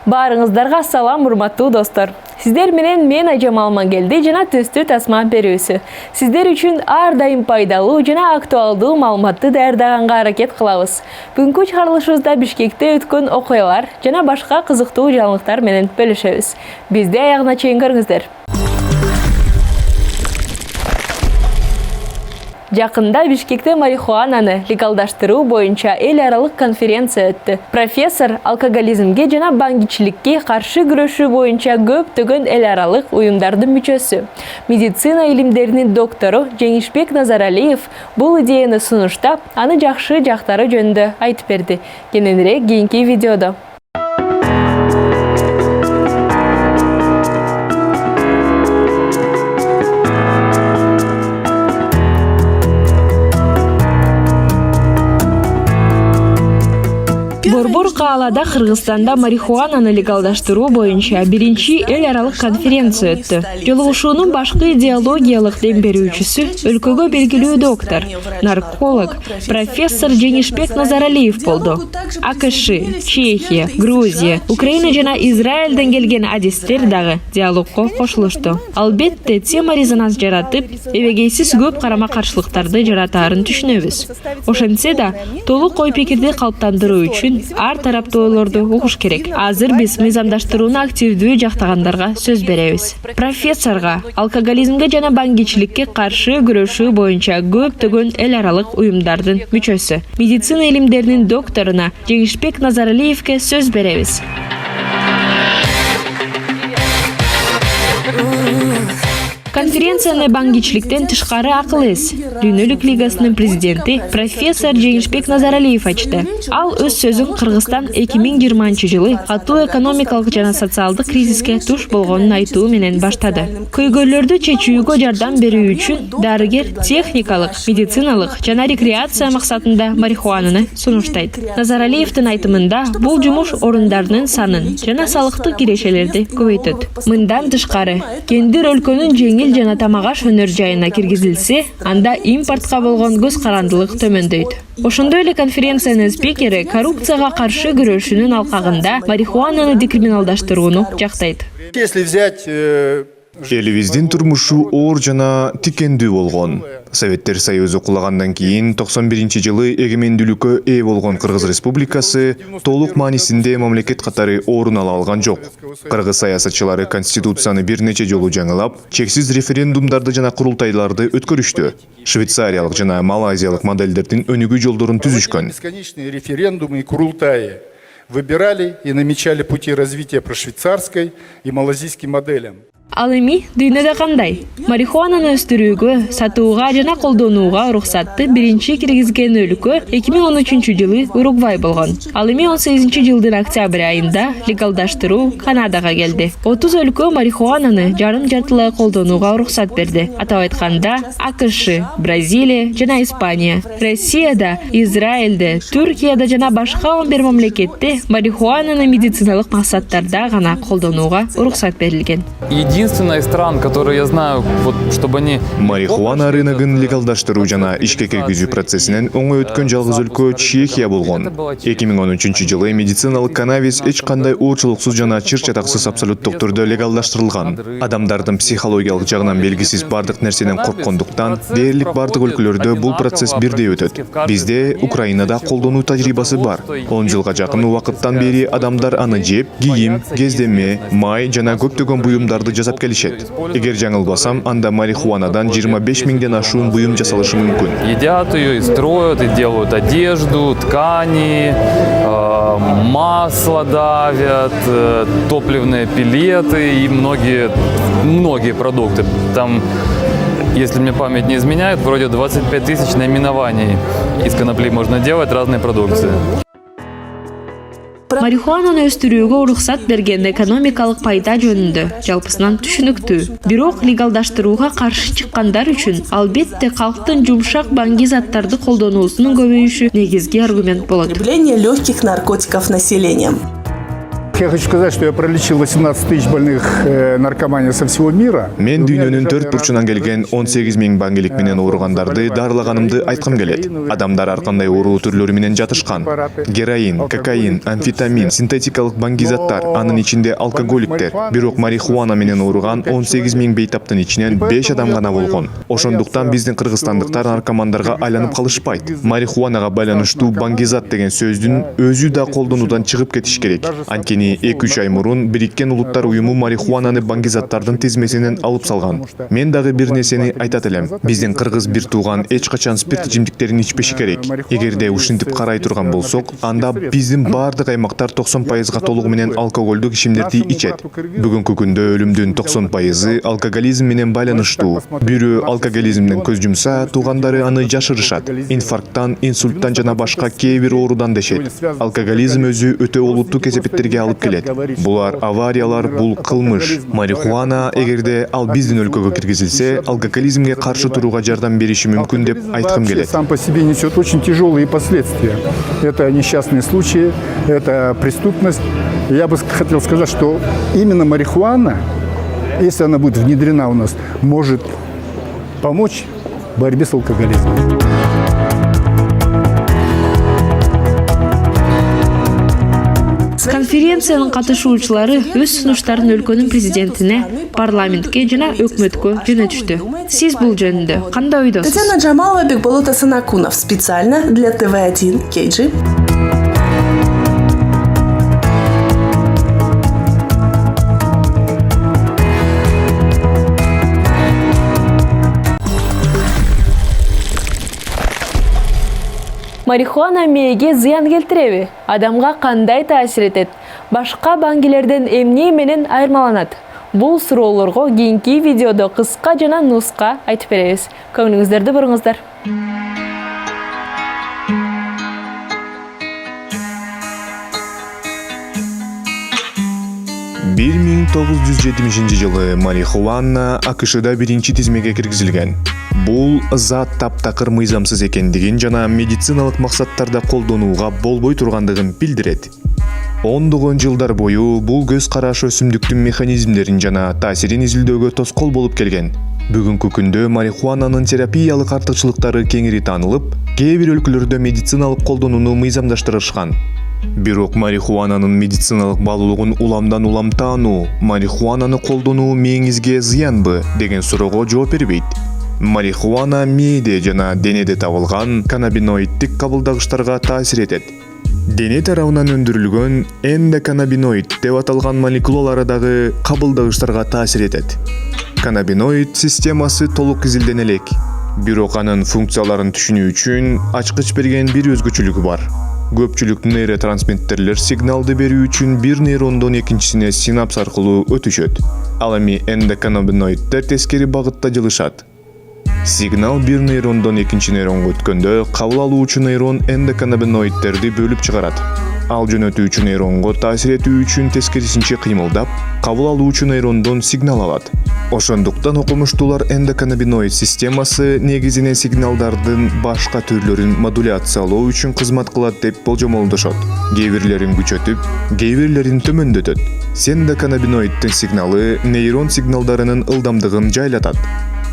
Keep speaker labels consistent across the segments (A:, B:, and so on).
A: Barыңыздарга салам, урматтуу достор. Сиздер менен мен Ажам Алмангелди жана төстү тасма берүүсү. Сиздер үчүн ар дайым пайдалуу жана актуалдуу маалыматты даярдаганга аракет кылабыз. Бүгүнкү чыгарылышыбызда Бишкекте өткөн окуялар жана башка кызыктуу жаңылыктар менен бөлүшөбүз. Бизди аягына чейин көрүңүздөр. Жакында Бишкекте марихуананы легалдаштыруу боюнча эл аралык конференция өттү. Профессор алкоголизмге жана баңгичиликке каршы күрөшүү боюнча көптөгөн эл аралык уюмдардын мүчөсү. Медицина илимдеринин доктору Жеңишбек Назаралиев бул идеяны сунуштап, аны жакшы жактары жөнүндө айтып берди. Кененирээк кийинки видеодо. Борбор каалада Кыргызстанда марихуананы легалдаштыруу боюнча биринчи эл аралык конференция өттү. Жолугушуунун башкы идеологиялык дем берүүчүсү өлкөгө белгилүү доктор, нарколог, профессор Жеңишбек Назаралиев болду. АКШ, Чехия, Грузия, Украина жана Израилден келген адистер дагы диалогко кошулушту. Албетте, тема резонанс жаратып, эбегейсиз көп карама-каршылыктарды жаратаарын түшүнөбүз. Ошентсе да, толук ой пикирди калыптандыруу үчүн ар тараптууларды угуш керек. Азыр биз мыйзамдаштырууну активдүү жактагандарга сөз беребиз. Профессорго алкоголизмге жана баңгичиликке каршы күрөшүү боюнча көптөгөн эл аралык уюмдардын мүчөсү, медицина илимдеринин докторуна Жеңишбек Назаралиевке сөз беребиз. Конференцияны баңгичиликтен тышкары акыл эс Дүйнөлүк лигасынын президенти профессор Жеңишбек Назаралиев ачты. Ал өз сөзүн Кыргызстан 2020-жылы катуу экономикалык жана социалдык кризиске туш болгонун айтуу менен баштады. Көйгөйлөрдү чечүүгө жардам берүү үчүн дарыгер техникалык, медициналык жана рекреация максатында марихуананы сунуштайт. Назаралиевдин айтымында бул жумуш орундарынын санын жана салыктык кирешелерди көбөйтөт. Мындан тышкары, кендир өлкөнүн жеңил жана тамак-аш өнөр жайына киргизилсе, анда импортко болгон көз карандылык төмөндөйт. Ошондой эле конференциянын спикери коррупцияга каршы күрөшүүнүн алкагында марихуананы декриминалдаштырууну жактайт.
B: Если взять
C: Элибиздин турмушу оор жана тикендүү болгон. Советтер Союзу кулагандан кийин 91-жылы эгемендүүлүккө ээ болгон Кыргыз Республикасы толук маанисинде мамлекет катары орун ала алган жок. Кыргыз саясатчылары конституцияны бир нече жолу жаңылап, чексиз референдумдарды жана курултайларды өткөрүштү. Швейцариялык жана малайзиялык модельдердин өнүгүү жолдорун түзүшкөн.
B: Бесконечные референдумы и курултаи выбирали и намечали пути развития по швейцарской и малайзийским моделям.
A: Ал эми дүйнөдө кандай? Марихуананы өстүрүүгө, сатууга жана колдонууга уруксатты биринчи киргизген өлкө 2013-жылы Уругвай болгон. Ал эми 18-жылдын октябрь айында легалдаштыруу Канадага келди. 30 өлкө марихуананы жарым-жартылай колдонууга уруксат берди. Атап айтканда, АКШ, Бразилия жана Испания, Россияда, Израилде, Түркияда жана башка 11 мамлекетте марихуананы медициналык максаттарда гана колдонууга уруксат берилген.
D: Единственная из стран, которые я знаю, вот, чтобы они...
C: Марихуана рыногын легалдаштыруу жана ишке киргизүү процессинен оңой өткөн жалгыз өлкө Чехия болгон. 2013-жылы медициналык каннабис эч кандай оорчулуксуз жана чыр-чатаксыз абсолюттук түрдө легалдаштырылган. Адамдардын психологиялык жагынан белгисиз бардык нерседен корккондуктан дээрлик бардык өлкөлөрдө бул процесс бирдей өтөт. Бизде Украинада колдонуу тажрыйбасы бар. 10 жылга жакын убакыттан бери адамдар аны жеп, кийим, кездеме, май жана көптөгөн буюмдарды жасап келишет. Эгер жаңылбасам, анда марихуанадан 25 000ден ашуун буюм жасалышы мүмкүн.
D: Едят ее и строят, и делают одежду, ткани, масло давят, топливные пелеты и многие продукты. Там, если мне память не изменяет, вроде 25 000 наименований из конопли можно делать разные продукции.
A: Марихуананы өстүрүүгө уруксат берген экономикалык пайда жөнүндө жалпысынан түшүнүктүү. Бирок легалдаштырууга каршы чыккандар үчүн албетте калктын жумшак баңги заттарды колдонуусунун көбөйүшү негизги аргумент болот.
E: Потребление легких наркотиков населением.
B: Я хочу сказать, что я пролечил 18 тысяч больных наркоманией со всего мира.
C: Мен дүйнөнүн төрт бурчунан келген 18 000 баңгелик менен ооругандарды дарылаганымды айткым келет. Адамдар ар кандай оору түрлөрү менен жатышкан. Героин, кокаин, амфетамин, синтетикалык баңгизаттар, анын ичинде алкоголиктер. Бирок марихуана менен ооруган 18 000 бейтаптын ичинен 5 адам гана болгон. Ошондуктан биздин кыргызстандыктар наркомандарга айланып калышпайт. Марихуанага байланыштуу баңгизат деген сөздүн өзү да колдонуудан чыгып кетиш керек. Анткени 2-3 ай мурун Бириккен Улуттар уюму марихуананы баңгизаттардын тизмесинен алып салган. Мен дагы бир нерсени айтат элем. Биздин кыргыз бир тууган эч качан спирт ичимдиктерин ичпеши керек. Эгерде ушинтип карай турган болсок, анда биздин бардык аймактар 90%га толугу менен алкоголдук ичимдерди ичет. Бүгүнкү күндө өлүмдүн 90% алкоголизм менен байланыштуу. Бирөө алкоголизмден көз жумса, туугандары аны жашырышат. Инфаркттан, инсульттан жана башка кээ бир ооруудан дешет. Алкоголизм өзү өтө олуттуу кесепеттерге алып келет. Булар авариялар, бул кылмыш. Марихуана эгерде ал биздин өлкөгө киргизилсе, алкоголизмге каршы турууга жардам бериши мүмкүн деп айткым келет.
B: Сам по себе несет очень тяжелые последствия. Это несчастные случаи, это преступность. Я бы хотел сказать, что именно марихуана, если она будет внедрена у нас, может помочь в борьбе с алкоголизмом.
A: Конференциянын катышуучулары өз сунуштарын өлкөнүн президентине, парламентке жана өкмөткө жөнөтүштү. Сиз бул жөнүндө кандай ойдосуз?
E: Татьяна Джамалова, Бекболот Асанакунов. Специально для ТВ1 KG.
A: Марихуана мээге зыян келтиреби? Адамга кандай таасир этет? Башка баңгилерден эмне менен айырмаланат? Бул суроолорго кийинки видеодо кыска жана нуска айтып беребиз. Көңүлүңүздөрдү буруңуздар.
C: 1970 жылы марихуана АКШда биринчи тизмеге киргизилген. Бул зат таптакыр мыйзамсыз экендигин жана медициналык максаттарда колдонууга болбой тургандыгын билдирет. Ондогон жылдар бою бул көз караш өсүмдүктүн механизмдерин жана таасирин изилдөөгө тоскоол болуп келген. Бүгүнкү күндө марихуананын терапиялык артыкчылыктары кеңири таанылып, кээ бир өлкөлөрдө медициналык колдонууну мыйзамдаштырышкан. Бирок марихуананын медициналык баалуулугун уламдан улам таануу, марихуананы колдонуу мээңизге зыянбы деген суроого жооп бербейт. Марихуана мээде жана денеде табылган каннабиноиддик кабылдагычтарга таасир этет. Дене тарабынан өндүрүлгөн эндоканнабиноид деп аталган молекулалары дагы кабылдагычтарга таасир этет. Каннабиноид системасы толук изилдене элек, бирок анын функцияларын түшүнүү үчүн ачкыч берген бир өзгөчөлүгү бар. Көпчүлүк нейротрансмиттерler сигналды берүү үчүн бир нейрондон экинчисине синапс аркылуу өтүшөт. Ал эми эндоканнабиноиддер тескери багытта жылышат. Сигнал бир нейрондон экинчи нейронго өткөндө кабыл алуучу нейрон эндоканнабиноиддерди бөлүп чыгарат. Ал жөнөтүүчү нейронго таасир этүү үчүн тескерисинче кыймылдап, кабыл алуучу нейрондон сигнал алат. Ошондуктан окумуштуулар эндоканнабиноид системасы негизинен сигналдардын башка түрлөрүн модуляциялоо үчүн кызмат кылат деп болжомолдошот. Кээ бирлерин күчөтүп, кээ бирлерин төмөндөтөт. Эндоканнабиноиддин сигналы нейрон сигналдарынын ылдамдыгын жайлатат.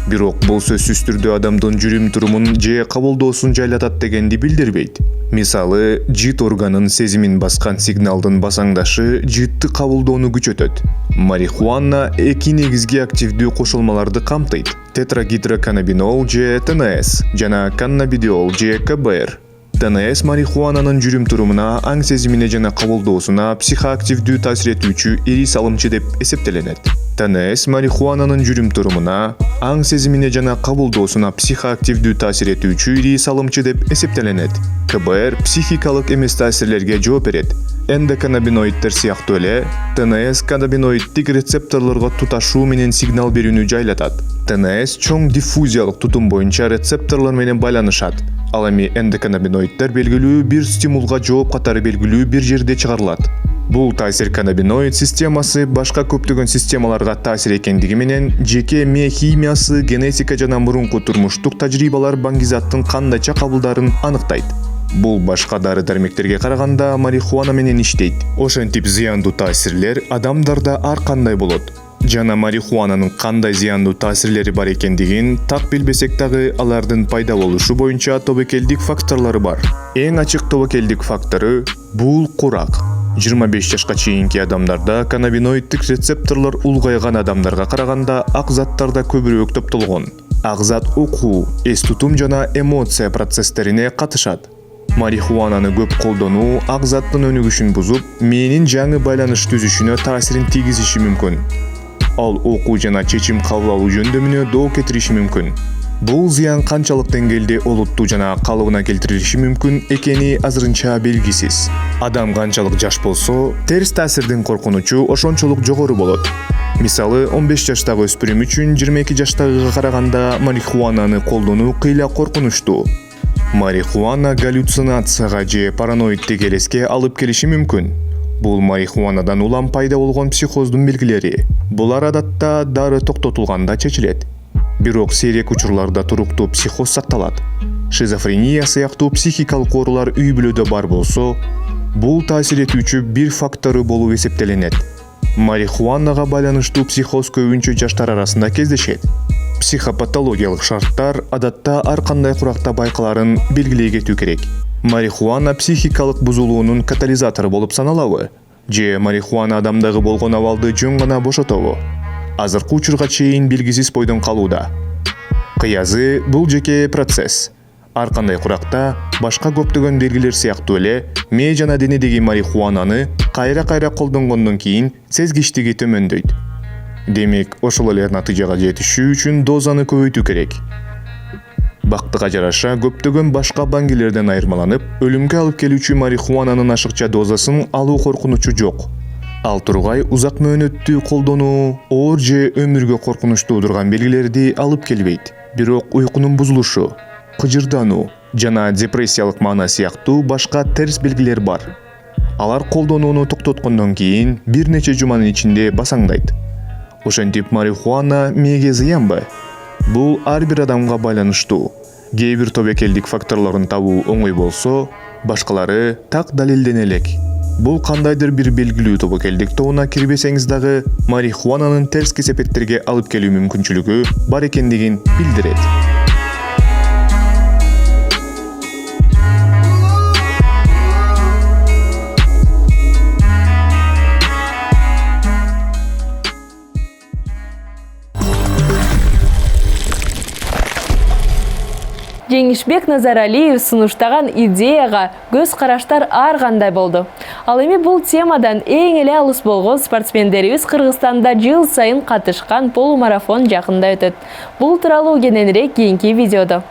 C: Бирок бул сөзсүз түрдө адамдын жүрүм турумун же кабылдоосун жайлатат дегенди билдирбейт. Мисалы, жит органын сезимин баскан сигналдын басаңдашы житти кабылдоону күчөтөт. Марихуана эки негизги активдүү кошулмаларды камтыйт: тетрагидроканнабинол же ТНС жана каннабидиол же КБР. ТНС марихуананын жүрүм турумуна, аң сезимине жана кабылдоосуна психоактивдүү таасир этүүчү ири салымчы деп эсептелет. ТНС марихуананын жүрүм турумуна, аң сезимине жана кабылдоосуна психоактивдүү таасир этүүчү ири салымчы деп эсептелет. КБР психикалык эмес таасирлерге жооп берет. Эндоканнабиноиддер сыяктуу эле, ТНС каннабиноиддик рецепторлорго туташуу менен сигнал берүүнү жайлатат. ТНС чоң диффузиялык тутум боюнча рецепторлор менен байланышат. Ал эми эндоканнабиноиддер белгилүү бир стимулга жооп катары белгилүү бир жерде чыгарылат. Бул таасир каннабиноид системасы башка көптөгөн системаларга таасир экендиги менен жеке мээ химиясы, генетика жана мурунку турмуштук тажрыйбалар баңгизаттын кандайча кабылдарын аныктайт. Бул башка дары-дармектерге караганда марихуана менен иштейт. Ошентип зыяндуу таасирлер адамдарда ар кандай болот. Жана марихуананын кандай зыяндуу таасирлери бар экендигин так билбесек дагы алардын пайда болушу боюнча тобокелдик факторлору бар. Эң ачык тобокелдик фактору бул курак. 25 жашка чейинки адамдарда каннабиноиддик рецепторлор улгайган адамдарга караганда ак заттарда көбүрөөк топтолгон. Ак зат окуу, эс тутум жана эмоция процесстерине катышат. Марихуананы көп колдонуу ак заттын өнүгүшүн бузуп, мээнин жаңы байланыш түзүшүнө таасирин тийгизиши мүмкүн. Ал окуу жана чечим кабыл алуу жөндөмүнө доо кетириши мүмкүн. Бул зыян канчалык деңгээлде олуттуу жана калыбына келтирилиши мүмкүн экени азырынча белгисиз. Адам канчалык жаш болсо, терс таасирдин коркунучу ошончолук жогору болот. Мисалы, 15 жаштагы өспүрүм үчүн 22 жаштагыга караганда марихуананы колдонуу кыйла коркунучтуу. Марихуана галлюцинацияга же параноиддик элеске алып келиши мүмкүн. Бул марихуанадан улам пайда болгон психоздун белгилери. Булар адатта дары токтотулганда чечилет. Бирок сейрек учурларда туруктуу психоз сакталат. Шизофрения сыяктуу психикалык оорулар үй бүлөдө бар болсо, бул таасир этүүчү бир фактору болуп эсептелинет. Марихуанага байланыштуу психоз көбүнчө жаштар арасында кездешет. Психопатологиялык шарттар адатта ар кандай куракта байкаларын белгилей кетүү керек. Марихуана психикалык бузулуунун катализатору болуп саналабы? Же марихуана адамдагы болгон абалды жөн гана бошотобу? Азыркы учурга чейин белгисиз бойдон калууда. Кыязы бул жеке процесс. Ар кандай куракта башка көптөгөн белгилер сыяктуу эле мээ жана денедеги марихуананы кайра-кайра колдонгондон кийин сезгичтиги төмөндөйт. Демек, ошол эле натыйжага жетишүү үчүн дозаны көбөйтүү керек. Бактыга жараша көптөгөн башка баңгилерден айырмаланып, өлүмгө алып келүүчү марихуананын ашыкча дозасын алуу коркунучу жок. Ал тургай узак мөөнөттүү колдонуу оор же өмүргө коркунуч туудурган белгилерди алып келбейт. Бирок уйкунун бузулушу, кыжырдануу жана депрессиялык маана сыяктуу башка терс белгилер бар. Алар колдонууну токтоткондон кийин бир нече жуманын ичинде басаңдайт. Ошентип марихуана мээге зыянбы? Бул ар бир адамга байланыштуу. Кээ бир тобокелдик факторлорун табуу оңой болсо, башкалары так далилдене элек. Бул кандайдыр бир белгилүү тобокелдик тобуна кирбесеңиз дагы марихуананын терс кесепеттерге алып келүү мүмкүнчүлүгү бар экендигин билдирет.
A: Жеңишбек Назаралиев сунуштаган идеяга көз караштар ар кандай болду. Ал эми бул темадан эң эле алыс болгон спортсмендерибиз Кыргызстанда жыл сайын катышкан полумарафон жакында өтөт. Бул тууралуу кененирээк кийинки видеодо.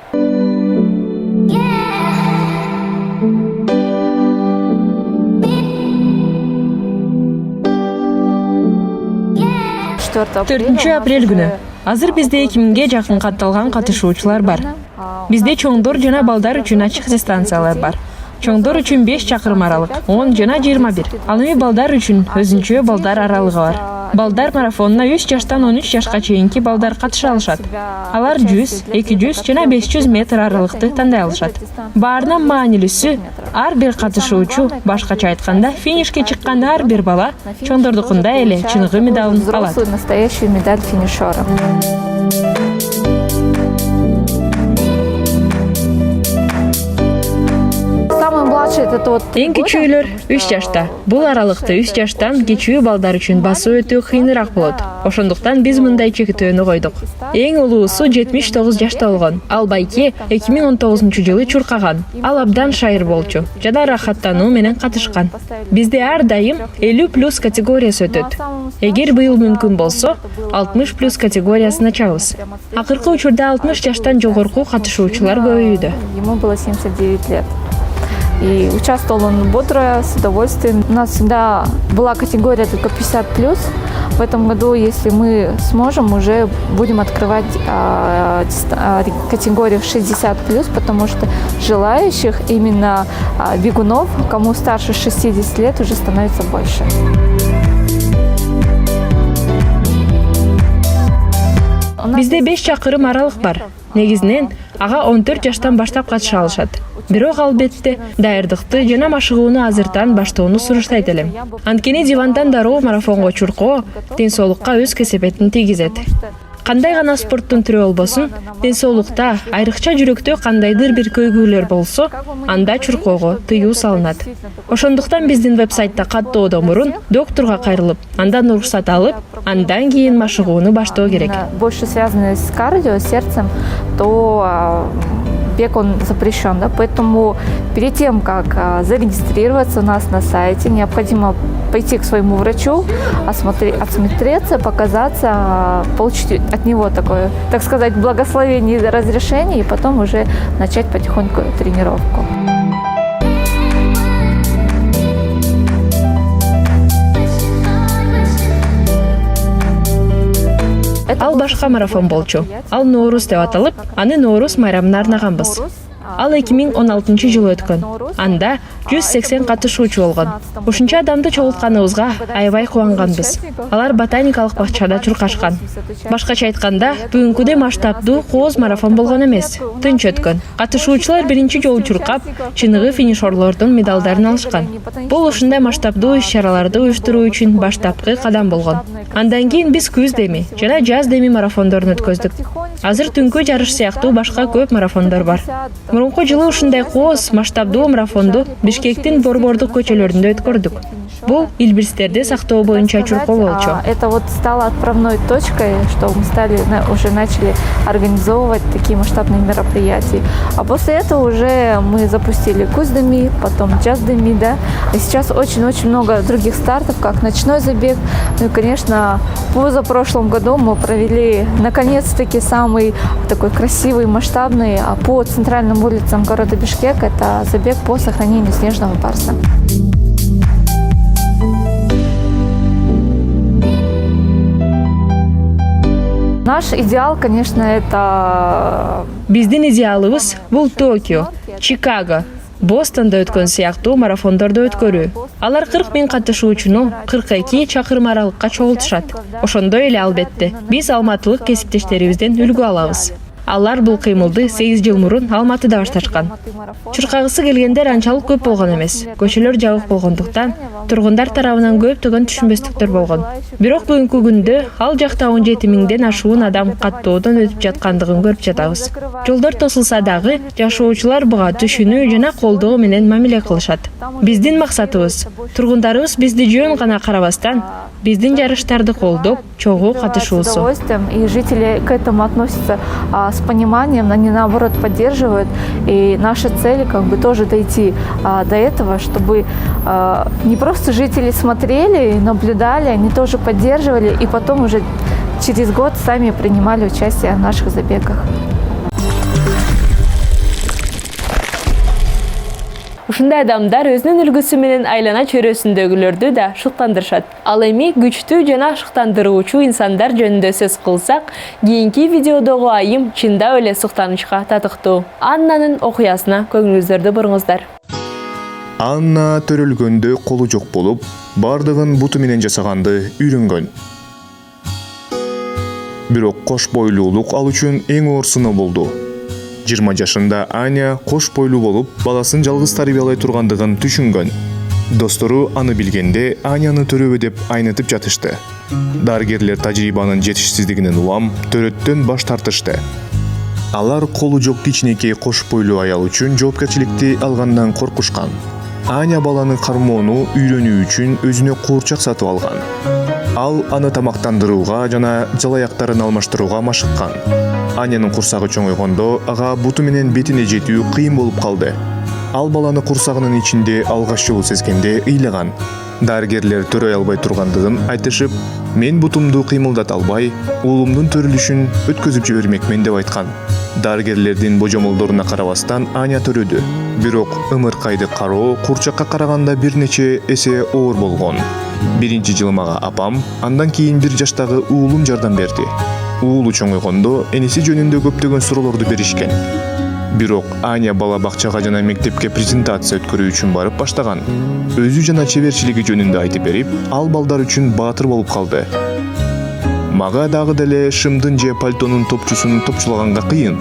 A: Апрель күнү. Азыр бизде 2000ге жакын катталган катышуучулар бар. Бизде чоңдор жана балдар үчүн ачык дистанциялар бар. Чоңдор үчүн 5 чакырым аралык, 10 жана 21. Ал эми балдар үчүн өзүнчө балдар аралыгы бар. Балдар марафонуна 3 жаштан 13 жашка чейинки балдар катыша алышат. Алар 100, 200 жана 500 метр аралыкты тандай алышат. Баарынан маанилүүсү, ар бир катышуучу, башкача айтканда, финишке чыккан ар бир бала чоңдордукундай эле чыныгы медалын алат.
F: Настоящую медаль финишера.
A: Эң кичүүлөр 3 жашта. Бул аралыкты 3 жаштан кичүү балдар үчүн басуу өтө кыйыныраак болот. Ошондуктан биз мындай чектөөнү койдук. Эң улуусу 79 жашта болгон. Ал байке 2019-жылы чуркаган. Ал абдан шайыр болчу жана рахаттануу менен катышкан. Бизде ар дайым 50+ категориясы өтөт. Эгер быйыл мүмкүн болсо, 60+ категориясына чабыз. Акыркы учурда 60 жаштан жогорку катышуучулар көбөйүүдө.
F: Ему было 79 лет. И участвовал он бодро, с удовольствием. У нас всегда была категория только 50+. В этом году, если мы сможем, уже будем открывать категорию 60+, потому что желающих именно бегунов, кому старше 60 лет, уже становится больше.
A: Бизде 5 чакырым аралык бар. Негизинен ага 14 жаштан баштап катыша алышат. Бирок албетте даярдыкты жана машыгууну азыртан баштоону суруштайт элем. Анткени дивандан дароо марафонго чуркоо ден соолукка өз кесепетин тийгизет. Кандай гана спорттун түрү болбосун, ден соолукта айрыкча жүрөктө кандайдыр бир көйгөйлөр болсо, анда чуркоого тыюу салынат. Ошондуктан биздин вебсайтта каттоодон мурун докторго кайрылып, андан уруксат алып, андан кийин машыгууну баштоо керек.
F: Больше связаны с кардио, сердцем, то бег он запрещен, да, поэтому перед тем, как зарегистрироваться у нас на сайте, необходимо пойти к своему врачу, осмотреться, показаться, получить от него такое, так сказать, благословение и разрешение, и потом уже начать потихоньку тренировку.
A: Ал башка марафон болчу. Ал Ноорус деп аталып, аны Ноорус майрамына арнаганбыз. Ал 2016 жылы өткөн. Анда 180 катышуучу болгон. Ушунча адамды чогултканыбызга аябай кубанганбыз. Алар ботаникалык бакчада чуркашкан. Башкача айтканда, бүгүнкүдөй масштабдуу кооз марафон болгон эмес. Тынч өткөн. Катышуучулар биринчи жолу чуркап, чыныгы финишорлордун медалдарын алышкан. Бул ушундай масштабдуу иш-чараларды уюштуруу үчүн баштапкы кадам болгон. Андан кийин биз күз деми жана жаз деми марафондорун өткөздүк. Азыр түнкү жарыш сыяктуу башка көп марафондор бар. Мурунку жылы ушундай кооз масштабдуу марафонду Бишкектин борбордук көчөлөрүндө өткөрдүк. Бул Эльбристерди сактоо боюнча чуркоо болчу.
F: Это вот стало отправной точкой, что мы уже начали организовывать такие масштабные мероприятия. А после этого уже мы запустили Куздеми, потом Джаздеми, да. И сейчас очень-очень много других стартов, как ночной забег. Ну и, конечно, в позапрошлом году мы провели, наконец-таки, самый такой красивый, масштабный по центральным улицам города Бишкек. Это забег по сохранению снежного барса. Наш идеал, конечно, это...
A: Биздин идеалыбыз бул Токио, Чикаго, Бостонда өткөн сыяктуу марафондорду өткөрүү. Алар 40 000 катышуучуну 42 чакырым аралыкка чогултушат. Ошондой эле албетте, биз алматылык кесиптештерибизден үлгү алабыз. Алар бул кыймылды 8 жыл мурун Алматыда башташкан. Чуркагысы келгендер анчалык көп болгон эмес. Көчөлөр жабык болгондуктан тургундар тарабынан көптөгөн түшүнбөстүктөр болгон. Бирок бүгүнкү күндө ал жакта 17 000ден ашуун адам каттоодон өтүп жаткандыгын көрүп жатабыз. Жолдор тосулса дагы жашоочулар буга түшүнүү жана колдоо менен мамиле кылышат. Биздин максатыбыз тургундарыбыз бизди жөн гана карабастан, биздин жарыштарды колдоп, чогуу катышуусу.
F: И жители к этому относятся с пониманием, они наоборот поддерживают. И наша цель тоже дойти до этого, чтобы не просто жители смотрели, наблюдали, они тоже поддерживали, и потом уже через год сами принимали участие в наших забегах.
A: Ушундай адамдар өзүнүн үлгүсү менен айлана чөйрөсүндөгүлөрдү да шыктандырышат. Ал эми күчтүү жана шыктандыруучу инсандар жөнүндө сөз кылсак, кийинки видеодогу айым чындап эле суктанычка татыктуу. Аннанын окуясына көңүлүңүздөрдү буруңуздар.
C: Анна төрөлгөндө колу жок болуп, бардыгын буту менен жасаганды үйрөнгөн. Бирок кош бойлуулук ал үчүн эң оор сыноо болду. 20 жашында Аня кош бойлуу болуп, баласын жалгыз тарбиялай тургандыгын түшүнгөн. Достору аны билгенде Аняны төрөбө деп айнытып жатышты. Дарыгерлер тажрыйбанын жетишсиздигинен улам төрөттөн баш тартышты. Алар колу жок кичинекей кош бойлуу аял үчүн жоопкерчиликти алгандан коркушкан. Аня баланы кармоону үйрөнүү үчүн өзүнө куурчак сатып алган. Ал аны тамактандырууга жана жалаяктарын алмаштырууга машыккан. Анянын курсагы чоңойгондо ага буту менен бетине жетүү кыйын болуп калды. Ал баланы курсагынын ичинде алгач жолу сезгенде ыйлаган. Дарыгерлер төрөй албай тургандыгын айтышып, мен бутумду кыймылдата албай, уулумдун төрүлүшүн өткөзүп жибермекмен деп айткан. Дарыгерлердин божомолдоруна карабастан Аня төрөдү. Бирок ымыркайды кароо курчакка караганда бир нече эсе оор болгон. Биринчи жылы мага апам, андан кийин 1 жаштагы уулум жардам берди. Уулу чоңойгондо эниси жөнүндө көптөгөн суроолорду беришкен. Бирок Аня бала бакчага жана мектепке презентация өткөрүү үчүн барып баштаган. Өзү жана чеберчилиги жөнүндө айтып берип, ал балдар үчүн баатыр болуп калды. Мага дагы деле шымдын же пальтонун топчусун топчулаганга кыйын.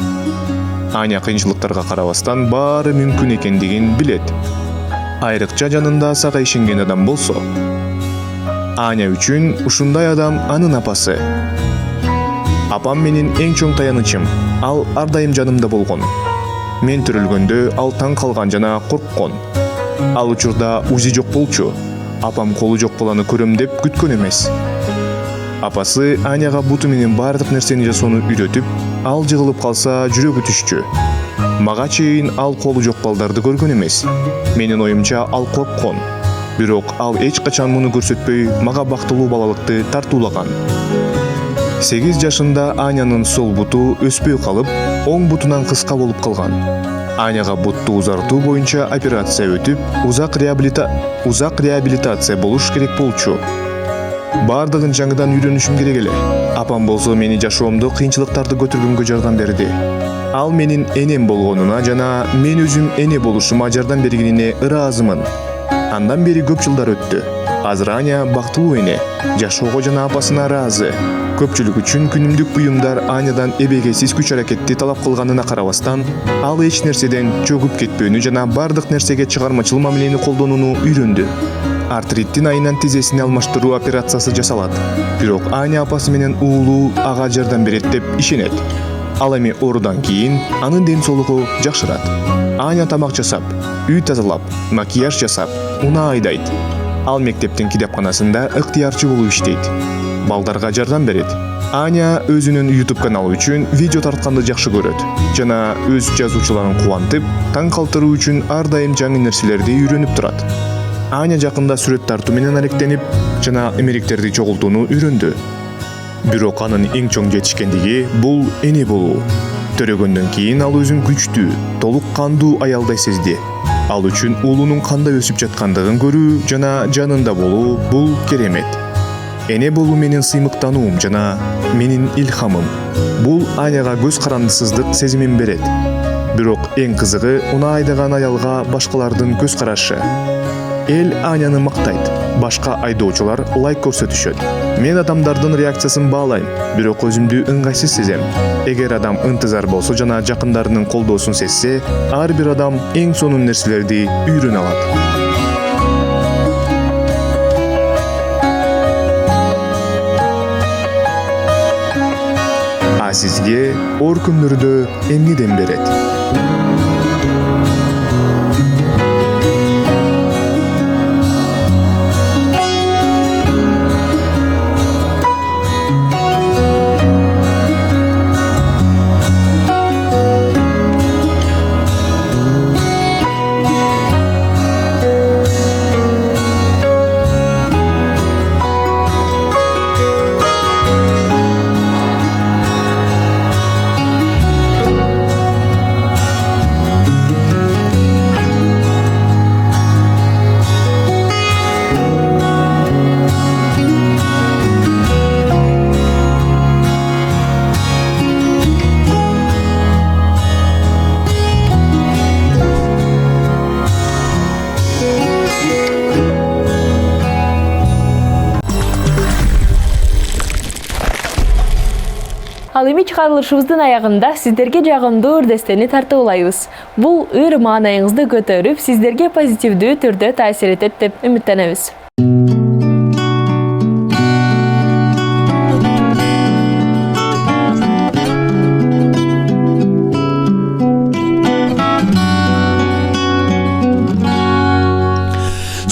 C: Аня кыйынчылыктарга карабастан баары мүмкүн экендигин билет. Айрыкча жанында сага ишенген адам болсо. Аня үчүн ушундай адам анын апасы. Апам менин эң чоң таянычым. Ал ар дайым жанымда болгон. Мен төрөлгөндө ал таң калган жана корккон. Ал учурда УЗИ жок болчу. Апам колу жок баланы көрөм деп күткөн эмес. Апасы Аняга буту менен бардык нерсени жасоону үйрөтүп, ал жыгылып калса жүрөгү түшчү. Мага чейин ал колу жок балдарды көргөн эмес. Менин оюмча ал корккон. Бирок ал эч качан муну көрсөтпөй мага бактылуу балалыкты тартуулаган. 8 жашында Анянын сол буту өспөй калып, оң бутунан кыска болуп калган. Аняга бутту узартуу боюнча операция өтүп, узак реабилитация болуш керек болчу. Бардыгын жаңыдан үйрөнүшүм керек эле. Апам болсо мени жашоомдо кыйынчылыктарды көтөргөнгө жардам берди. Ал менин энем болгонуна жана мен өзүм эне болушума жардам бергенине ыраазымын. Андан бери көп жылдар өттү. Азыр Аня бактылуу эне, жашоого жана апасына ыраазы. Көпчүлүк үчүн күнүмдүк буюмдар Анядан эбегейсиз күч аракетти талап кылганына карабастан, ал эч нерседен чөгүп кетпөөнү жана бардык нерсеге чыгармачыл мамилени колдонууну үйрөндү. Артриттин айынан тизесин алмаштыруу операциясы жасалат. Бирок Аня апасы менен уулу ага жардам берет деп ишенет. Ал эми оорудан кийин анын ден соолугу жакшырат. Аня тамак жасап, үй тазалап, макияж жасап, унаа айдайт. Ал мектептин китепканасында ыктыярчы болуп иштейт. Балдарга жардам берет. Аня өзүнүн YouTube каналы үчүн видео тартканды жакшы көрөт жана өз жазуучуларын кубантып, таң калтыруу үчүн ар дайым жаңы нерселерди үйрөнүп турат. Аня жакында сүрөт тартуу менен алектенип жана эмеректерди чогултууну үйрөндү. Бирок анын эң чоң жетишкендиги бул эне болуу. Төрөгөндөн кийин ал өзүн күчтүү, толук кандуу аялдай сезди. Ал үчүн уулунун кандай өсүп жаткандыгын көрүү жана жанында болуу бул керемет. Эне болуу менин сыймыктануум жана менин илхамым. Бул Аняга көз карандысыздык сезимин берет. Бирок эң кызыгы унаа айдаган аялга башкалардын көз карашы. Эл Аняны мактайт, башка айдоочулар лайк көрсөтүшөт. Мен адамдардын реакциясын баалайм, бирок өзүмдү ыңгайсыз сезем. Эгер адам ынтызар болсо жана жакындарынын колдоосун сезсе, ар бир адам эң сонун нерселерди үйрөнө алат. А сизге оор күндөрдө эмнеден берет?
A: Ал эми чыгарылышыбыздын аягында сиздерге жагымдуу үрдестени тартуулайбыз. Бул ыр маанайыңызды көтөрүп, сиздерге позитивдүү түрдө таасир этет деп үмүттөнөбүз.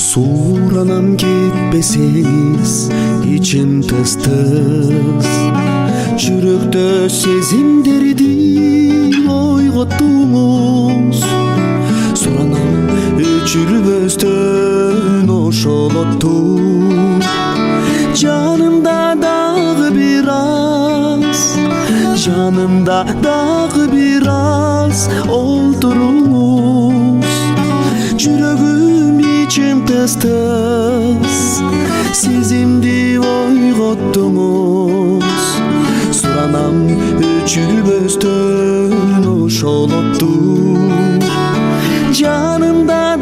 G: Суранам кетпесеңиз, ичим тыз-тыз. Жүрөктө сезимдерди ойготтуңуз. Суранам өчүрбөстөн ошолотту. Жанымда дагы бир аз олтуруңуз. Жүрөгүм ичим тыз-тыз, сезимди ойготтуңуз. Суранам өчүрбөстөн ошолотту. Жанымда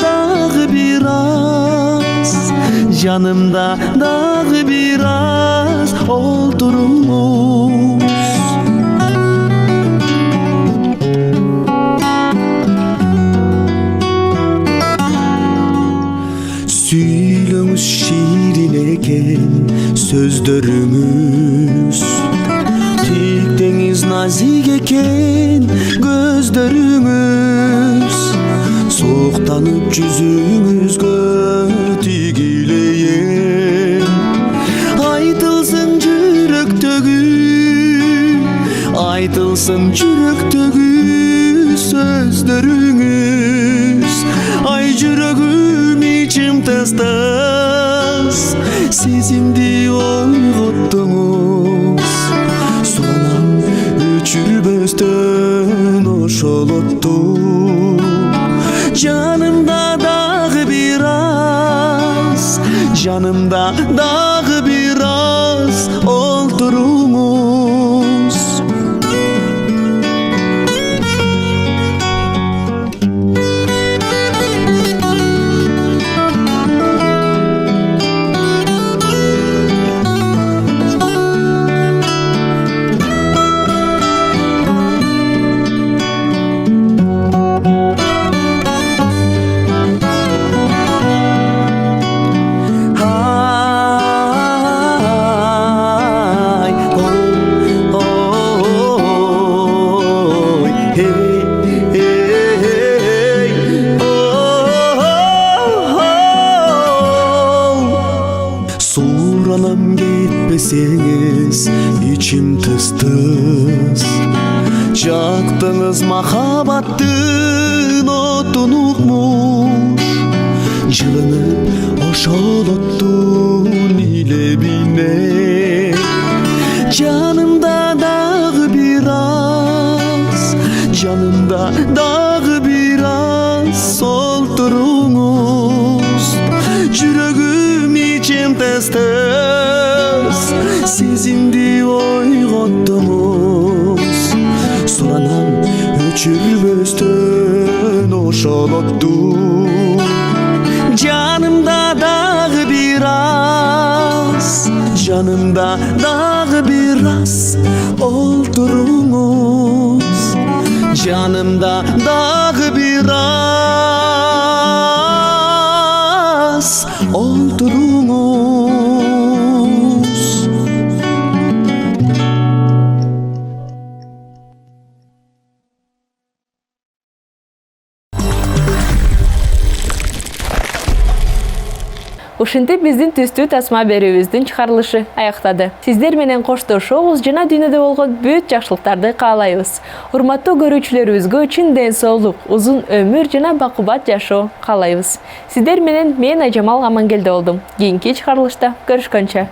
G: дагы бир аз olturumuz. Süylöңүз şirin eken sözlörüңüz, тиктеңиз назик экен көздөрүңүз, суктанып жүзүңүзгө тигилейин. Айтылсын жүрөктөгү, айтылсын жүрөктөгү сөздөрүңүз. Ай жүрөгүм ичим тас-тас, сезимди ойготтуңуз. Суранам өчүрбөстөн ошол отту, жанымда дагы бир аз, жанымда дагы бир аз олтуруңуз. Суранам кетпесеңиз ичим тыз-тыз, жактыңыз махаббаттын отун укмуш, жылынып ошол оттун илебине. Жанымда дагы бир аз, жанымда дагы бир аз олтуруңуз. Жүрөгүм ичим тас-тас, сезимди ойготтуңуз. Суранам өчүрбөстөн ошол отту, жанымда дагы бир аз, жанымда дагы бир аз олтуруңуз. Жанымда дагы бир аз олтуруңуз.
A: Ушинтип биздин түстүү тасма берүүбүздүн чыгарылышы аяктады. Сиздер менен коштошобуз жана дүйнөдө болгон бүт жакшылыктарды каалайбыз. Урматтуу көрүүчүлөрүбүзгө чын ден соолук, узун өмүр жана бакубат жашоо каалайбыз. Сиздер менен мен Айжамал Амангелди болдум. Кийинки чыгарылышта көрүшкөнчө.